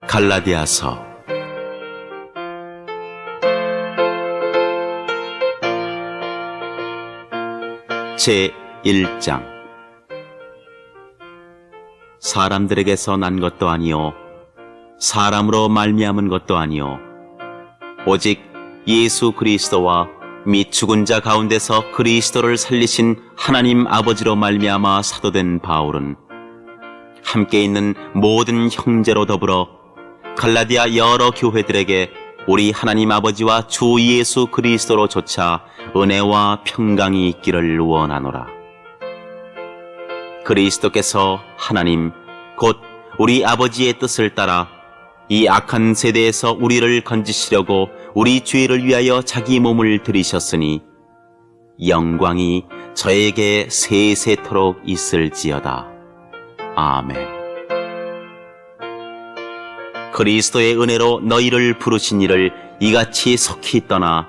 갈라디아서 제1장. 사람들에게서 난 것도 아니요 사람으로 말미암은 것도 아니요 오직 예수 그리스도와 및 죽은 자 가운데서 그리스도를 살리신 하나님 아버지로 말미암아 사도된 바울은 함께 있는 모든 형제로 더불어 갈라디아 여러 교회들에게 우리 하나님 아버지와 주 예수 그리스도로 조차 은혜와 평강이 있기를 원하노라. 그리스도께서 하나님 곧 우리 아버지의 뜻을 따라 이 악한 세대에서 우리를 건지시려고 우리 죄를 위하여 자기 몸을 들이셨으니 영광이 저에게 세세토록 있을지어다. 아멘. 그리스도의 은혜로 너희를 부르신 이를 이같이 속히 떠나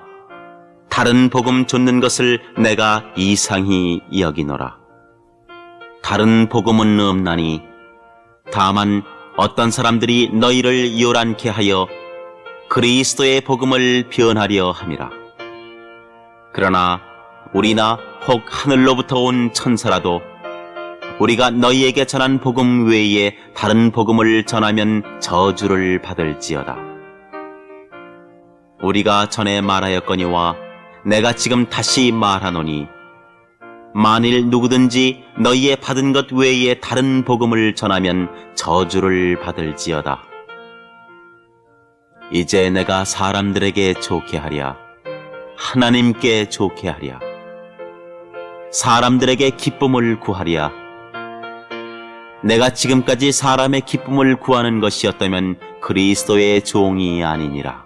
다른 복음 좇는 것을 내가 이상히 여기노라. 다른 복음은 없나니 다만 어떤 사람들이 너희를 요란케 하여 그리스도의 복음을 변하려 함이라. 그러나 우리나 혹 하늘로부터 온 천사라도 우리가 너희에게 전한 복음 외에 다른 복음을 전하면 저주를 받을지어다. 우리가 전에 말하였거니와 내가 지금 다시 말하노니 만일 누구든지 너희의 받은 것 외에 다른 복음을 전하면 저주를 받을지어다. 이제 내가 사람들에게 좋게 하랴, 하나님께 좋게 하랴, 사람들에게 기쁨을 구하랴. 내가 지금까지 사람의 기쁨을 구하는 것이었다면 그리스도의 종이 아니니라.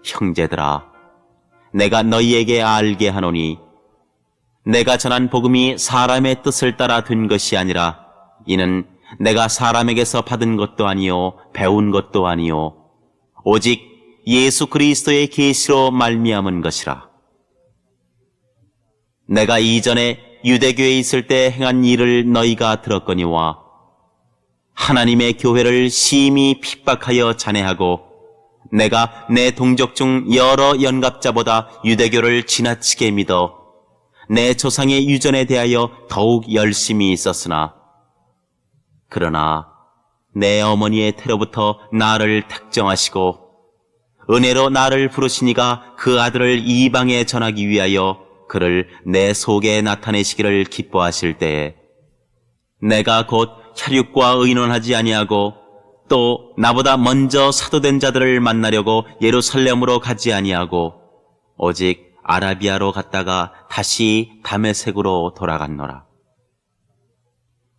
형제들아, 내가 너희에게 알게 하노니 내가 전한 복음이 사람의 뜻을 따라 된 것이 아니라 이는 내가 사람에게서 받은 것도 아니요 배운 것도 아니요 오직 예수 그리스도의 계시로 말미암은 것이라. 내가 이전에 유대교에 있을 때 행한 일을 너희가 들었거니와 하나님의 교회를 심히 핍박하여 잔해하고 내가 내 동족 중 여러 연갑자보다 유대교를 지나치게 믿어 내 조상의 유전에 대하여 더욱 열심히 있었으나 그러나 내 어머니의 태로부터 나를 택정하시고 은혜로 나를 부르시니가 그 아들을 이방에 전하기 위하여 그를 내 속에 나타내시기를 기뻐하실 때에 내가 곧 혈육과 의논하지 아니하고 또 나보다 먼저 사도된 자들을 만나려고 예루살렘으로 가지 아니하고 오직 아라비아로 갔다가 다시 다메섹으로 돌아갔노라.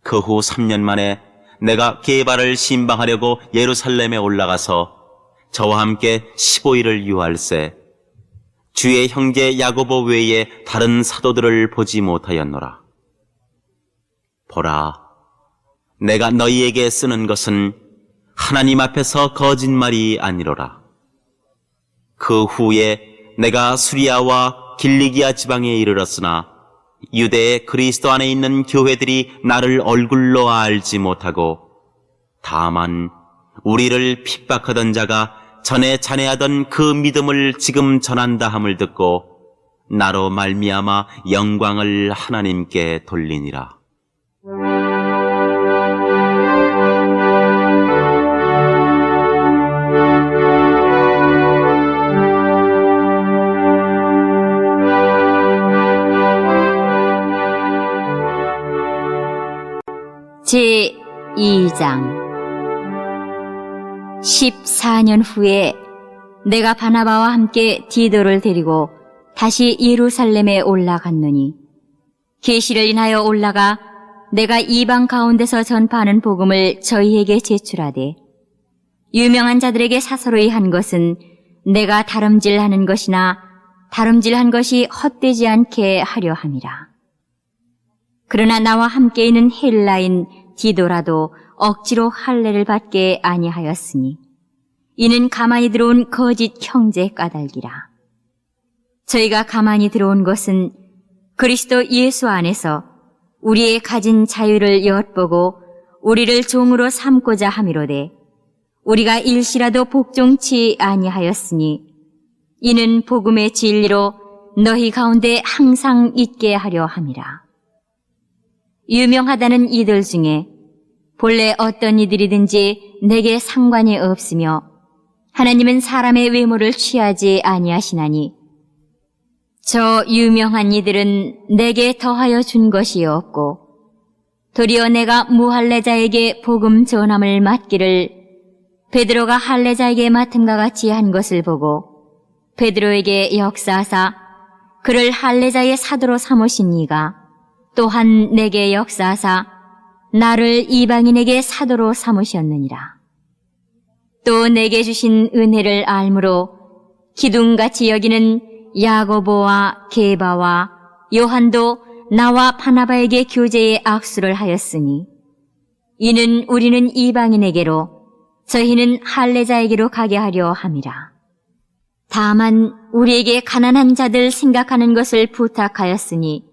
그 후 3년 만에 내가 게바를 신방하려고 예루살렘에 올라가서 저와 함께 15일을 유할세 주의 형제 야고보 외에 다른 사도들을 보지 못하였노라. 보라, 내가 너희에게 쓰는 것은 하나님 앞에서 거짓말이 아니로라. 그 후에 내가 수리아와 길리기아 지방에 이르렀으나 유대의 그리스도 안에 있는 교회들이 나를 얼굴로 알지 못하고 다만 우리를 핍박하던 자가 전에 잔해하던 그 믿음을 지금 전한다 함을 듣고 나로 말미암아 영광을 하나님께 돌리니라. 제2장. 14년 후에 내가 바나바와 함께 디도를 데리고 다시 예루살렘에 올라갔노니 계시를 인하여 올라가 내가 이방 가운데서 전파하는 복음을 저희에게 제출하되 유명한 자들에게 사서로이 한 것은 내가 다름질하는 것이나 다름질한 것이 헛되지 않게 하려 함이라. 그러나 나와 함께 있는 헬라인 디도라도 억지로 할례를 받게 아니하였으니 이는 가만히 들어온 거짓 형제 까닭이라. 저희가 가만히 들어온 것은 그리스도 예수 안에서 우리의 가진 자유를 엿보고 우리를 종으로 삼고자 함이로되 우리가 일시라도 복종치 아니하였으니 이는 복음의 진리로 너희 가운데 항상 있게 하려 함이라. 유명하다는 이들 중에 본래 어떤 이들이든지 내게 상관이 없으며 하나님은 사람의 외모를 취하지 아니하시나니 저 유명한 이들은 내게 더하여 준 것이 없고 도리어 내가 무할례자에게 복음 전함을 맡기를 베드로가 할례자에게 맡음과 같이 한 것을 보고 베드로에게 역사하사 그를 할례자의 사도로 삼으신 이가 또한 내게 역사하사 나를 이방인에게 사도로 삼으셨느니라. 또 내게 주신 은혜를 알므로 기둥같이 여기는 야고보와 게바와 요한도 나와 바나바에게 교제의 악수를 하였으니 이는 우리는 이방인에게로 저희는 할례자에게로 가게 하려 함이라. 다만 우리에게 가난한 자들 생각하는 것을 부탁하였으니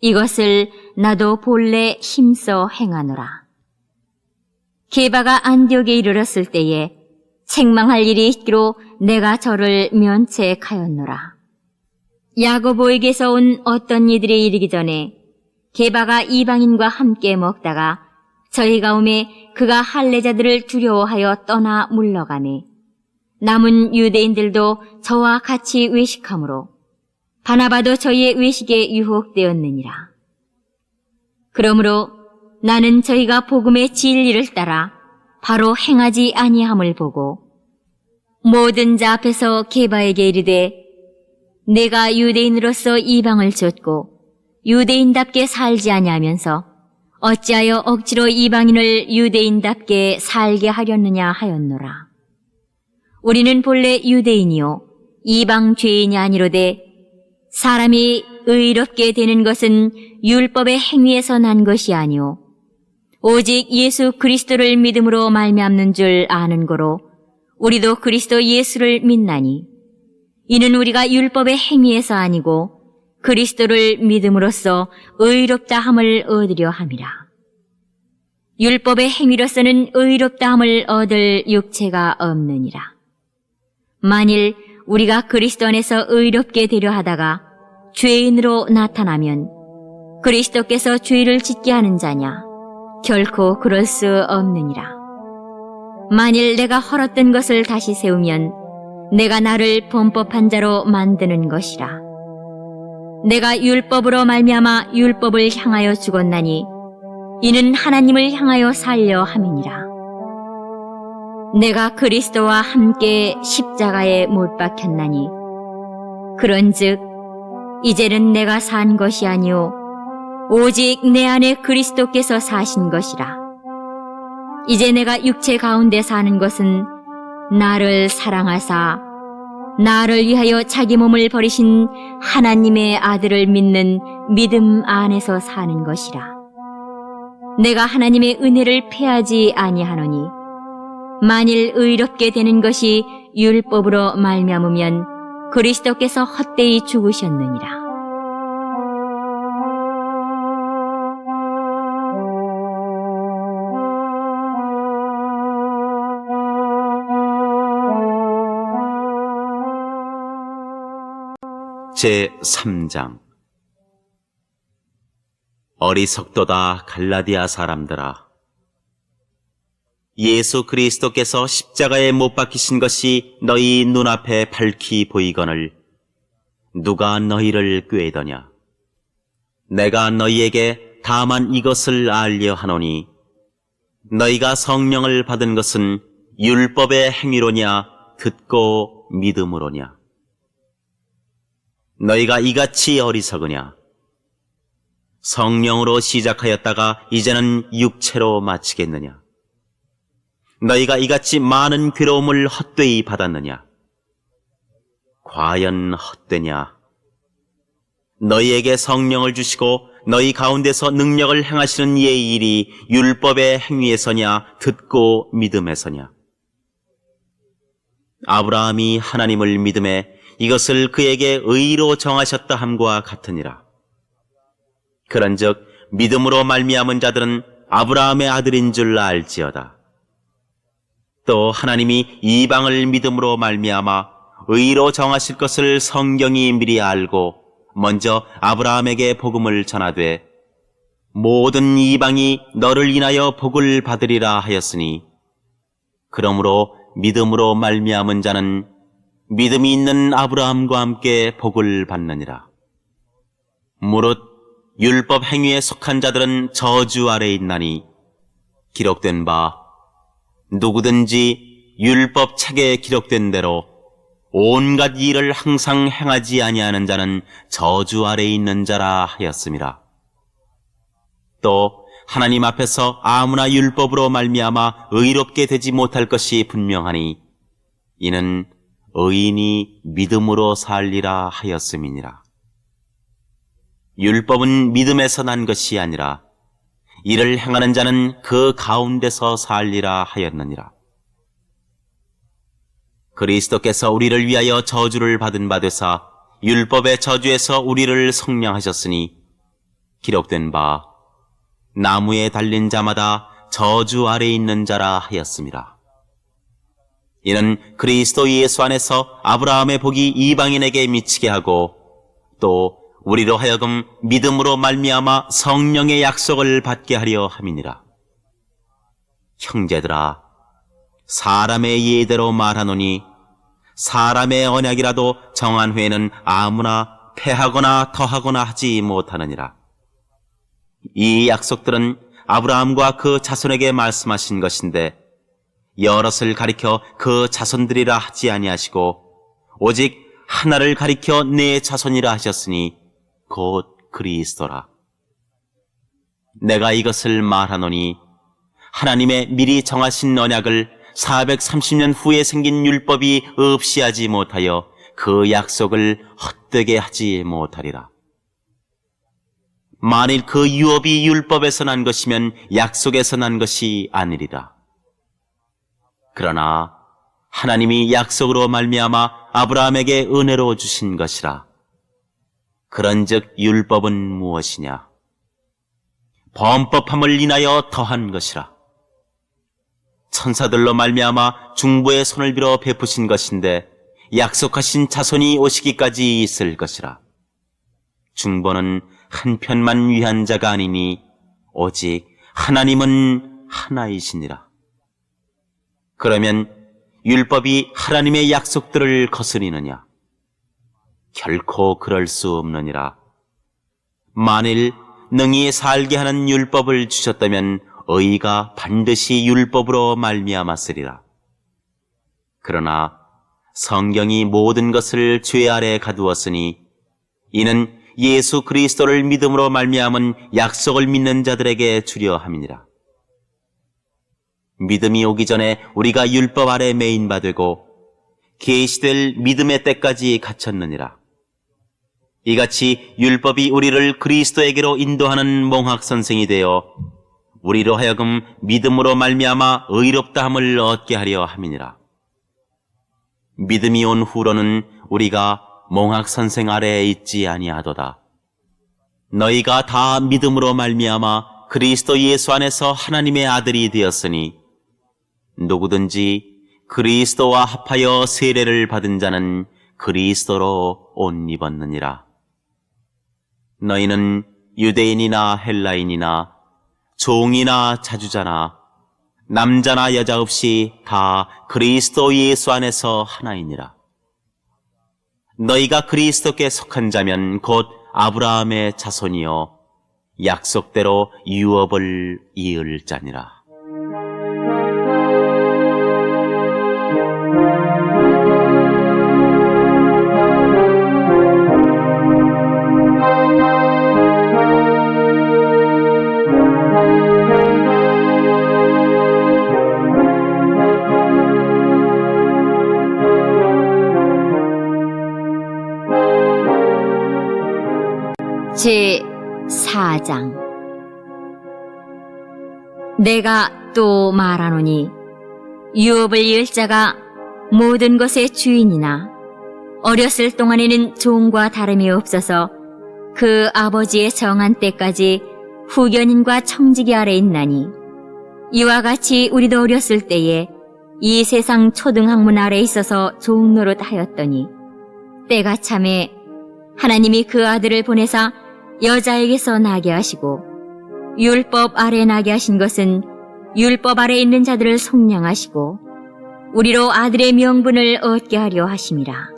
이것을 나도 본래 힘써 행하노라. 게바가 안디옥에 이르렀을 때에 책망할 일이 있기로 내가 저를 면책하였노라. 야고보에게서 온 어떤 이들이 이르기 전에 게바가 이방인과 함께 먹다가 저희가 오매 그가 할례자들을 두려워하여 떠나 물러가매 남은 유대인들도 저와 같이 외식하므로 바나바도 저희의 외식에 유혹되었느니라. 그러므로 나는 저희가 복음의 진리를 따라 바로 행하지 아니함을 보고 모든 자 앞에서 게바에게 이르되 내가 유대인으로서 이방을 좇고 유대인답게 살지 아니하면서 어찌하여 억지로 이방인을 유대인답게 살게 하렸느냐 하였노라. 우리는 본래 유대인이요 이방 죄인이 아니로되 사람이 의롭게 되는 것은 율법의 행위에서 난 것이 아니오 오직 예수 그리스도를 믿음으로 말미암는 줄 아는 거로 우리도 그리스도 예수를 믿나니 이는 우리가 율법의 행위에서 아니고 그리스도를 믿음으로써 의롭다 함을 얻으려 함이라. 율법의 행위로서는 의롭다 함을 얻을 육체가 없느니라. 만일 우리가 그리스도 안에서 의롭게 되려 하다가 죄인으로 나타나면 그리스도께서 죄를 짓게 하는 자냐? 결코 그럴 수 없느니라. 만일 내가 헐었던 것을 다시 세우면 내가 나를 범법한 자로 만드는 것이라. 내가 율법으로 말미암아 율법을 향하여 죽었나니 이는 하나님을 향하여 살려 함이니라. 내가 그리스도와 함께 십자가에 못 박혔나니 그런즉 이제는 내가 산 것이 아니오 오직 내 안에 그리스도께서 사신 것이라. 이제 내가 육체 가운데 사는 것은 나를 사랑하사 나를 위하여 자기 몸을 버리신 하나님의 아들을 믿는 믿음 안에서 사는 것이라. 내가 하나님의 은혜를 패하지 아니하노니 만일 의롭게 되는 것이 율법으로 말미암으면 그리스도께서 헛되이 죽으셨느니라. 제3장 어리석도다 갈라디아 사람들아, 예수 그리스도께서 십자가에 못 박히신 것이 너희 눈앞에 밝히 보이거늘 누가 너희를 꾀더냐? 내가 너희에게 다만 이것을 알려 하노니 너희가 성령을 받은 것은 율법의 행위로냐 듣고 믿음으로냐? 너희가 이같이 어리석으냐? 성령으로 시작하였다가 이제는 육체로 마치겠느냐? 너희가 이같이 많은 괴로움을 헛되이 받았느냐? 과연 헛되냐? 너희에게 성령을 주시고 너희 가운데서 능력을 행하시는 이의 일이 율법의 행위에서냐 듣고 믿음에서냐? 아브라함이 하나님을 믿음에 이것을 그에게 의로 정하셨다 함과 같으니라. 그런즉 믿음으로 말미암은 자들은 아브라함의 아들인 줄 알지어다. 또 하나님이 이방을 믿음으로 말미암아 의로 정하실 것을 성경이 미리 알고 먼저 아브라함에게 복음을 전하되 모든 이방이 너를 인하여 복을 받으리라 하였으니 그러므로 믿음으로 말미암은 자는 믿음이 있는 아브라함과 함께 복을 받느니라. 무릇 율법 행위에 속한 자들은 저주 아래에 있나니 기록된 바 누구든지 율법 책에 기록된 대로 온갖 일을 항상 행하지 아니하는 자는 저주 아래에 있는 자라 하였음이라. 또 하나님 앞에서 아무나 율법으로 말미암아 의롭게 되지 못할 것이 분명하니 이는 의인이 믿음으로 살리라 하였음이니라. 율법은 믿음에서 난 것이 아니라 이를 행하는 자는 그 가운데서 살리라 하였느니라. 그리스도께서 우리를 위하여 저주를 받은 바 되사 율법의 저주에서 우리를 속량하셨으니 기록된 바 나무에 달린 자마다 저주 아래에 있는 자라 하였음이라. 이는 그리스도 예수 안에서 아브라함의 복이 이방인에게 미치게 하고 또 우리로 하여금 믿음으로 말미암아 성령의 약속을 받게 하려 함이니라. 형제들아, 사람의 예대로 말하노니 사람의 언약이라도 정한 후에는 아무나 패하거나 더하거나 하지 못하느니라. 이 약속들은 아브라함과 그 자손에게 말씀하신 것인데 여럿을 가리켜 그 자손들이라 하지 아니하시고 오직 하나를 가리켜 내 자손이라 하셨으니 곧 그리스도라. 내가 이것을 말하노니 하나님의 미리 정하신 언약을 430년 후에 생긴 율법이 없이 하지 못하여 그 약속을 헛되게 하지 못하리라. 만일 그 유업이 율법에서 난 것이면 약속에서 난 것이 아니리라. 그러나 하나님이 약속으로 말미암아 아브라함에게 은혜로 주신 것이라. 그런즉 율법은 무엇이냐? 범법함을 인하여 더한 것이라. 천사들로 말미암아 중보의 손을 빌어 베푸신 것인데 약속하신 자손이 오시기까지 있을 것이라. 중보는 한 편만 위한 자가 아니니 오직 하나님은 하나이시니라. 그러면 율법이 하나님의 약속들을 거스리느냐? 결코 그럴 수 없느니라. 만일 능히 살게 하는 율법을 주셨다면 의가 반드시 율법으로 말미암았으리라. 그러나 성경이 모든 것을 죄 아래 가두었으니 이는 예수 그리스도를 믿음으로 말미암은 약속을 믿는 자들에게 주려 함이니라. 믿음이 오기 전에 우리가 율법 아래 매인 바 되고 계시될 믿음의 때까지 갇혔느니라. 이같이 율법이 우리를 그리스도에게로 인도하는 몽학 선생이 되어 우리로 하여금 믿음으로 말미암아 의롭다함을 얻게 하려 함이니라. 믿음이 온 후로는 우리가 몽학 선생 아래에 있지 아니하도다. 너희가 다 믿음으로 말미암아 그리스도 예수 안에서 하나님의 아들이 되었으니 누구든지 그리스도와 합하여 세례를 받은 자는 그리스도로 옷 입었느니라. 너희는 유대인이나 헬라인이나 종이나 자주자나 남자나 여자 없이 다 그리스도 예수 안에서 하나이니라. 너희가 그리스도께 속한 자면 곧 아브라함의 자손이요 약속대로 유업을 이을 자니라. 제 4장. 내가 또 말하노니 유업을 이을 자가 모든 것의 주인이나 어렸을 동안에는 종과 다름이 없어서 그 아버지의 정한 때까지 후견인과 청지기 아래 있나니 이와 같이 우리도 어렸을 때에 이 세상 초등학문 아래 있어서 종노릇 하였더니 때가 참에 하나님이 그 아들을 보내사 여자에게서 나게 하시고 율법 아래 나게 하신 것은 율법 아래 있는 자들을 속량하시고 우리로 아들의 명분을 얻게 하려 하심이라.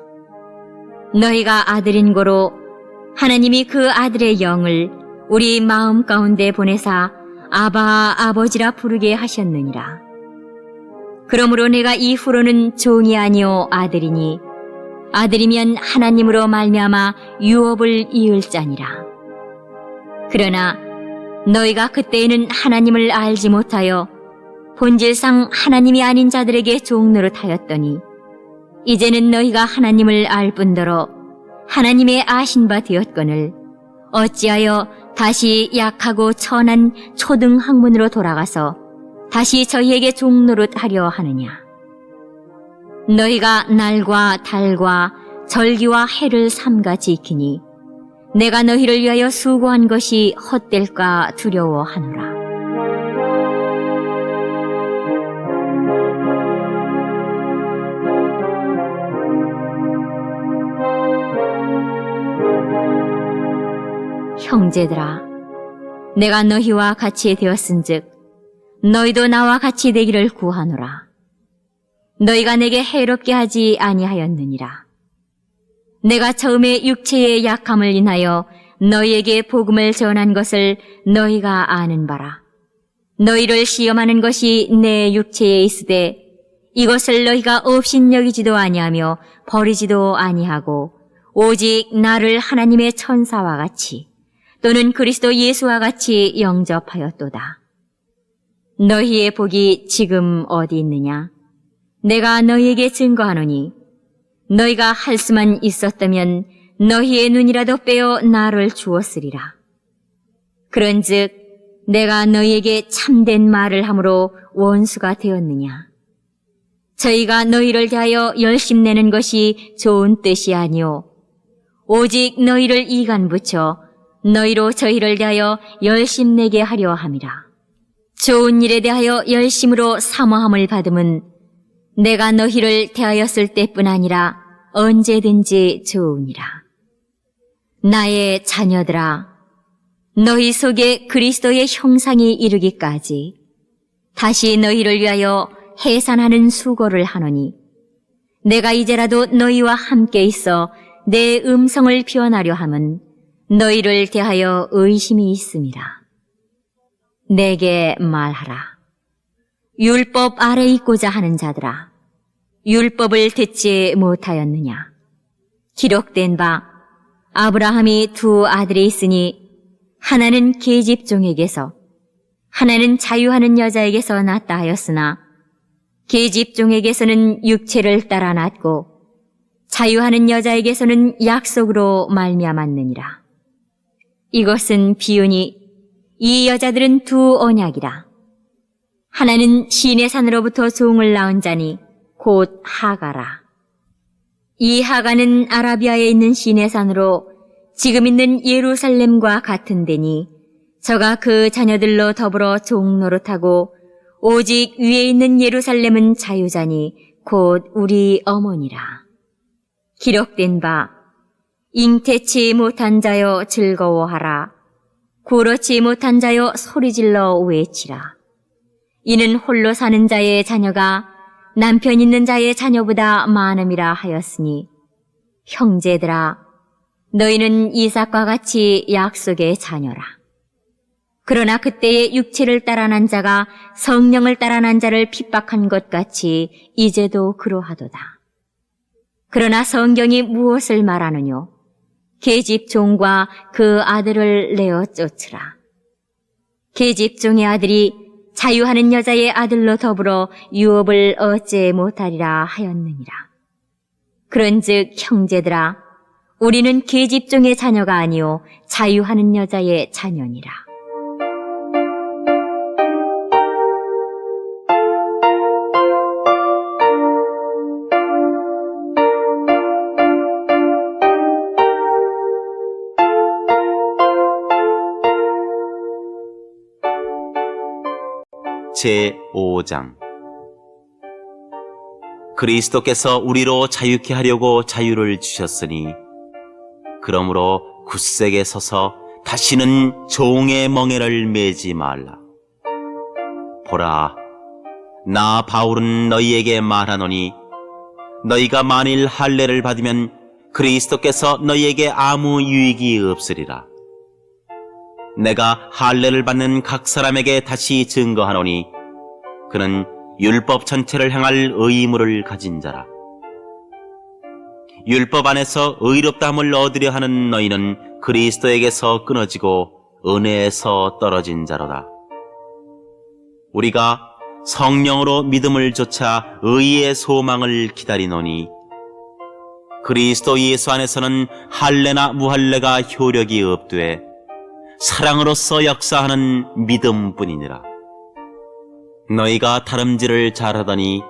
너희가 아들인 고로 하나님이 그 아들의 영을 우리 마음 가운데 보내사 아바 아버지라 부르게 하셨느니라. 그러므로 내가 이후로는 종이 아니요 아들이니 아들이면 하나님으로 말미암아 유업을 이을 자니라. 그러나 너희가 그때에는 하나님을 알지 못하여 본질상 하나님이 아닌 자들에게 종노릇하였더니 이제는 너희가 하나님을 알 뿐더러 하나님의 아신 바 되었거늘 어찌하여 다시 약하고 천한 초등학문으로 돌아가서 다시 저희에게 종노릇하려 하느냐. 너희가 날과 달과 절기와 해를 삼가 지키니 내가 너희를 위하여 수고한 것이 헛될까 두려워하노라. 형제들아, 내가 너희와 같이 되었은즉 너희도 나와 같이 되기를 구하노라. 너희가 내게 해롭게 하지 아니하였느니라. 내가 처음에 육체의 약함을 인하여 너희에게 복음을 전한 것을 너희가 아는 바라. 너희를 시험하는 것이 내 육체에 있으되 이것을 너희가 업신여기지도 아니하며 버리지도 아니하고 오직 나를 하나님의 천사와 같이 또는 그리스도 예수와 같이 영접하였도다. 너희의 복이 지금 어디 있느냐? 내가 너희에게 증거하노니 너희가 할 수만 있었다면 너희의 눈이라도 빼어 나를 주었으리라. 그런즉 내가 너희에게 참된 말을 함으로 원수가 되었느냐? 저희가 너희를 대하여 열심내는 것이 좋은 뜻이 아니오 오직 너희를 이간 붙여 너희로 저희를 대하여 열심내게 하려 함이라. 좋은 일에 대하여 열심으로 사모함을 받음은 내가 너희를 대하였을 때뿐 아니라 언제든지 좋으니라. 나의 자녀들아, 너희 속에 그리스도의 형상이 이르기까지 다시 너희를 위하여 해산하는 수고를 하노니 내가 이제라도 너희와 함께 있어 내 음성을 표현하려 함은 너희를 대하여 의심이 있음이라. 내게 말하라. 율법 아래 있고자 하는 자들아, 율법을 듣지 못하였느냐? 기록된 바 아브라함이 두 아들이 있으니 하나는 계집종에게서 하나는 자유하는 여자에게서 낳았다 하였으나 계집종에게서는 육체를 따라 낳았고 자유하는 여자에게서는 약속으로 말미암았느니라. 이것은 비유니 이 여자들은 두 언약이라. 하나는 시내 산으로부터 종을 낳은 자니 곧 하가라. 이 하가는 아라비아에 있는 시내 산으로 지금 있는 예루살렘과 같은 데니 저가 그 자녀들로 더불어 종노릇하고 오직 위에 있는 예루살렘은 자유자니 곧 우리 어머니라. 기록된 바 잉태치 못한 자여 즐거워하라. 구렇지 못한 자여 소리질러 외치라. 이는 홀로 사는 자의 자녀가 남편 있는 자의 자녀보다 많음이라 하였으니 형제들아, 너희는 이삭과 같이 약속의 자녀라. 그러나 그때의 육체를 따라 난 자가 성령을 따라 난 자를 핍박한 것 같이 이제도 그러하도다. 그러나 성경이 무엇을 말하느뇨? 계집종과 그 아들을 내어 쫓으라. 계집종의 아들이 자유하는 여자의 아들로 더불어 유업을 얻지 못하리라 하였느니라. 그런즉 형제들아, 우리는 계집종의 자녀가 아니요 자유하는 여자의 자녀니라. 제5장 그리스도께서 우리로 자유케 하려고 자유를 주셨으니 그러므로 굳세게 서서 다시는 종의 멍에를 매지 말라. 보라, 나 바울은 너희에게 말하노니 너희가 만일 할례를 받으면 그리스도께서 너희에게 아무 유익이 없으리라. 내가 할례를 받는 각 사람에게 다시 증거하노니 그는 율법 전체를 행할 의무를 가진 자라. 율법 안에서 의롭다함을 얻으려 하는 너희는 그리스도에게서 끊어지고 은혜에서 떨어진 자로다. 우리가 성령으로 믿음을 좇아 의의 소망을 기다리노니 그리스도 예수 안에서는 할례나 무할례가 효력이 없되 사랑으로서 역사하는 믿음뿐이니라. 너희가 다름질을 잘하더니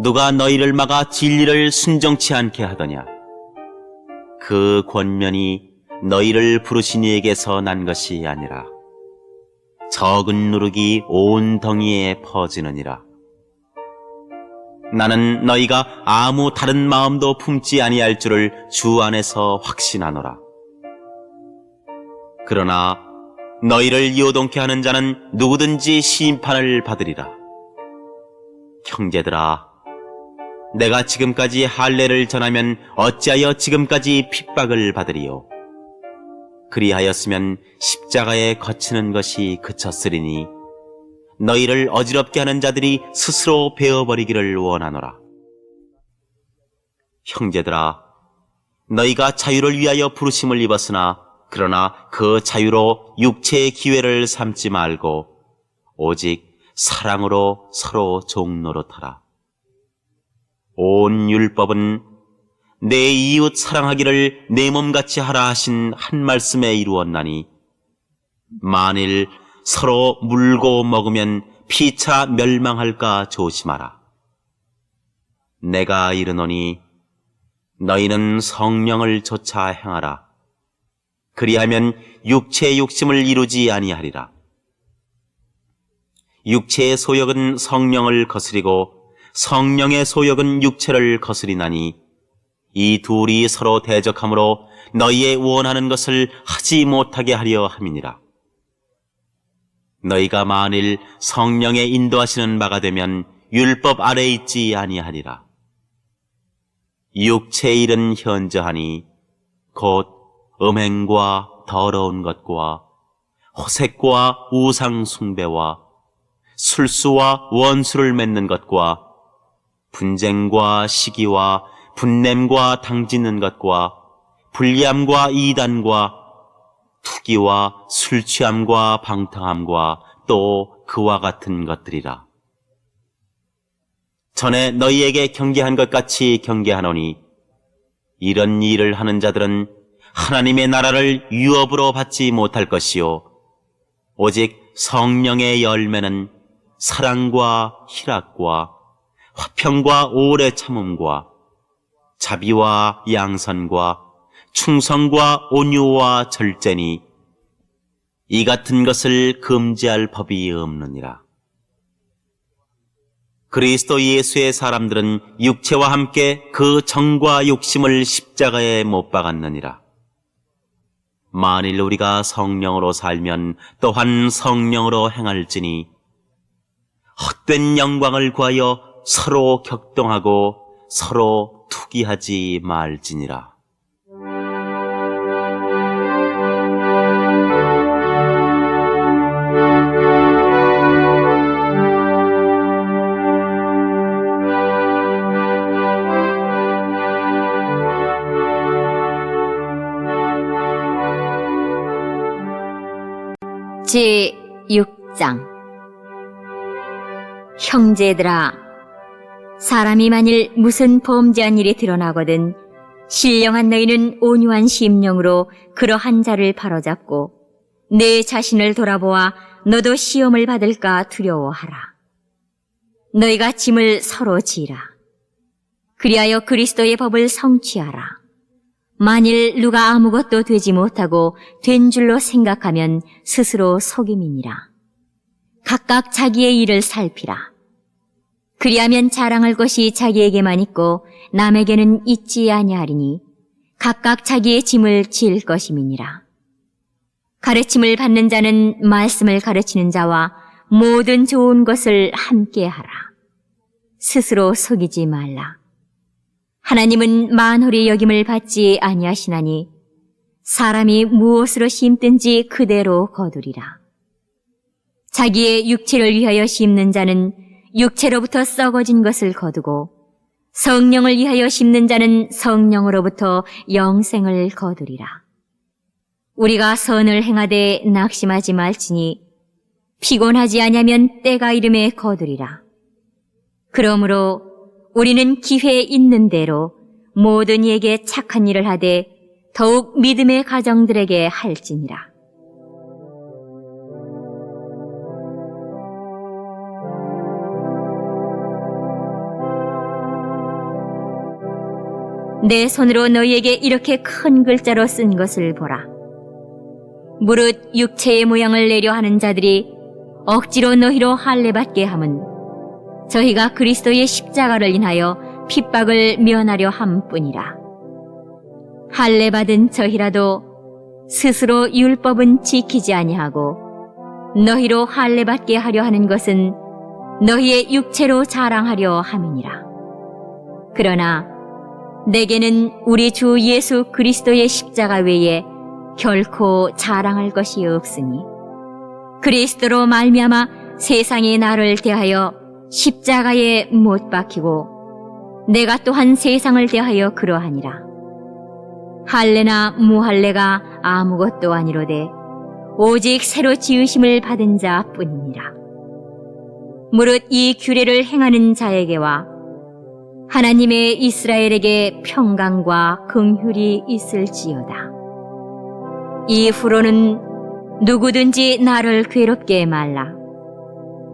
누가 너희를 막아 진리를 순종치 않게 하더냐? 그 권면이 너희를 부르신 이에게서 난 것이 아니라 적은 누룩이 온 덩이에 퍼지느니라. 나는 너희가 아무 다른 마음도 품지 아니할 줄을 주 안에서 확신하노라. 그러나 너희를 요동케 하는 자는 누구든지 심판을 받으리라. 형제들아, 내가 지금까지 할례를 전하면 어찌하여 지금까지 핍박을 받으리요? 그리하였으면 십자가에 거치는 것이 그쳤으리니 너희를 어지럽게 하는 자들이 스스로 베어버리기를 원하노라. 형제들아, 너희가 자유를 위하여 부르심을 입었으나 그러나 그 자유로 육체의 기회를 삼지 말고 오직 사랑으로 서로 종노릇하라. 온 율법은 내 이웃 사랑하기를 내 몸같이 하라 하신 한 말씀에 이루었나니 만일 서로 물고 먹으면 피차 멸망할까 조심하라. 내가 이르노니 너희는 성령을 좇아 행하라. 그리하면 육체의 욕심을 이루지 아니하리라. 육체의 소욕은 성령을 거스리고 성령의 소욕은 육체를 거스리나니 이 둘이 서로 대적하므로 너희의 원하는 것을 하지 못하게 하려 함이니라. 너희가 만일 성령의 인도하시는 바가 되면 율법 아래에 있지 아니하리라. 육체의 일은 현저하니 곧 음행과 더러운 것과 호색과 우상 숭배와 술수와 원수를 맺는 것과 분쟁과 시기와 분냄과 당짓는 것과 불리함과 이단과 투기와 술취함과 방탕함과 또 그와 같은 것들이라. 전에 너희에게 경계한 것 같이 경계하노니 이런 일을 하는 자들은 하나님의 나라를 유업으로 받지 못할 것이요 오직 성령의 열매는 사랑과 희락과 화평과 오래 참음과 자비와 양선과 충성과 온유와 절제니 이 같은 것을 금지할 법이 없느니라. 그리스도 예수의 사람들은 육체와 함께 그 정과 욕심을 십자가에 못 박았느니라. 만일 우리가 성령으로 살면 또한 성령으로 행할지니 헛된 영광을 구하여 서로 격동하고 서로 투기하지 말지니라. 제6장 형제들아, 사람이 만일 무슨 범죄한 일이 드러나거든 신령한 너희는 온유한 심령으로 그러한 자를 바로잡고 내 자신을 돌아보아 너도 시험을 받을까 두려워하라. 너희가 짐을 서로 지라. 그리하여 그리스도의 법을 성취하라. 만일 누가 아무것도 되지 못하고 된 줄로 생각하면 스스로 속임이니라. 각각 자기의 일을 살피라. 그리하면 자랑할 것이 자기에게만 있고 남에게는 있지 아니하리니 각각 자기의 짐을 질 것임이니라. 가르침을 받는 자는 말씀을 가르치는 자와 모든 좋은 것을 함께 하라. 스스로 속이지 말라. 하나님은 만홀히 여김을 받지 아니하시나니 사람이 무엇으로 심든지 그대로 거두리라. 자기의 육체를 위하여 심는 자는 육체로부터 썩어진 것을 거두고 성령을 위하여 심는 자는 성령으로부터 영생을 거두리라. 우리가 선을 행하되 낙심하지 말지니 피곤하지 아니하면 때가 이름에 거두리라. 그러므로 우리는 기회 있는 대로 모든 이에게 착한 일을 하되 더욱 믿음의 가정들에게 할지니라. 내 손으로 너희에게 이렇게 큰 글자로 쓴 것을 보라. 무릇 육체의 모양을 내려 하는 자들이 억지로 너희로 할례받게 함은 저희가 그리스도의 십자가를 인하여 핍박을 면하려 함뿐이라. 할례받은 저희라도 스스로 율법은 지키지 아니하고 너희로 할례받게 하려 하는 것은 너희의 육체로 자랑하려 함이니라. 그러나 내게는 우리 주 예수 그리스도의 십자가 외에 결코 자랑할 것이 없으니 그리스도로 말미암아 세상이 나를 대하여 십자가에 못 박히고 내가 또한 세상을 대하여 그러하니라. 할례나 무할례가 아무것도 아니로되 오직 새로 지으심을 받은 자뿐이니라. 무릇 이 규례를 행하는 자에게와 하나님의 이스라엘에게 평강과 긍휼이 있을지어다. 이후로는 누구든지 나를 괴롭게 말라.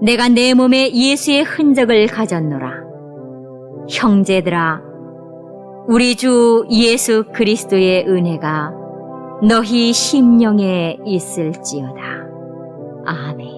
내가 내 몸에 예수의 흔적을 가졌노라. 형제들아, 우리 주 예수 그리스도의 은혜가 너희 심령에 있을지어다. 아멘.